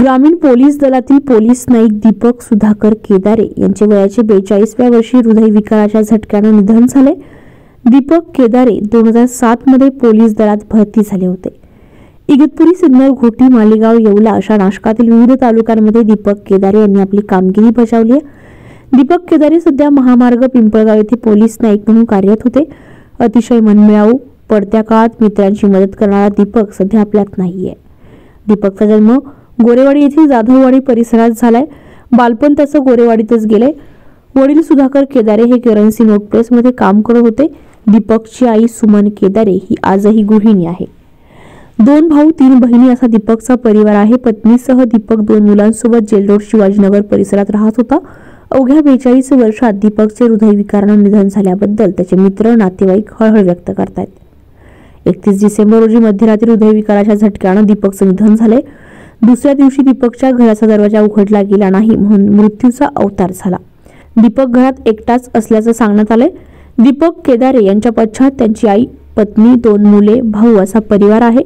ग्रामीण पोलीस दलातील पोलीस नाईक दीपक सुधाकर केदारे यांचे वयाचे 42व्या वर्षी हृदयविकाराच्या झटक्याने निधन झाले। दीपक केदारे 2007 मध्ये पोलीस दलात भरती झाले होते। इगतपुरी, सिन्नर, घोटी, मालेगाव, येवला अशा नाशकातील विविध तालुक्यांमध्ये दीपक केदारे यांनी आपली कामगिरी बजावली आहे। दीपक केदारे सध्या महामार्ग पिंपळगाव येथे पोलीस नाईक म्हणून कार्यरत होते। अतिशय मनमिळावू, पडत्या काळात मित्रांची मदत करणारा दीपक सध्या आपल्यात नाहीये। दीपकचा जन्म गोरेवाडी येथील जाधववाडी परिसरात झालाय। बालपण त्याचं गोरेवाडीतच गेले। वडील सुधाकर केदारे हे करन्सी नोट प्रेसमध्ये काम करत होते। दीपकची आई सुमन केदारे ही आजही गृहिणी आहे। 2 भाऊ 3 बहिणी असा दीपकचा परिवार आहे। पत्नीसह दीपक 2 मुलांसोबत जेल रोड शिवाजीनगर परिसरात राहत होता। अवघ्या 42 वर्षात दीपकचे हृदयविकाराने निधन झाल्याबद्दल त्याचे मित्र, नातेवाईक हळहळ व्यक्त करतात। 31 डिसेंबर रोजी मध्यरात्री हृदयविकाराच्या झटक्याने दीपकचे निधन झाले। दुसऱ्या दिवशी दीपकच्या घराचा दरवाजा उघडला गेला नाही म्हणून मृत्यूचा अवतार झाला। दीपक घरात एकटाच असल्याचं सांगण्यात आले। दीपक केदारे यांच्या पश्चात त्यांची आई, पत्नी, 2 मुले, भाऊ असा परिवार आहे।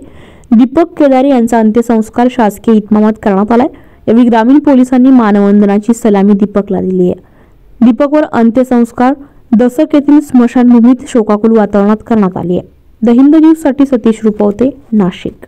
दीपक केदारे यांचा अंत्यसंस्कार शासकीय इतमामात करण्यात आलाय। यावेळी ग्रामीण पोलिसांनी मानवंदनाची सलामी दीपकला दिली आहे। दीपकवर अंत्यसंस्कार दसक येथील स्मशानभूमीत शोकाकुल वातावरणात करण्यात आले आहे। द हिंद न्यूज साठी सतीश रुपवते, नाशिक।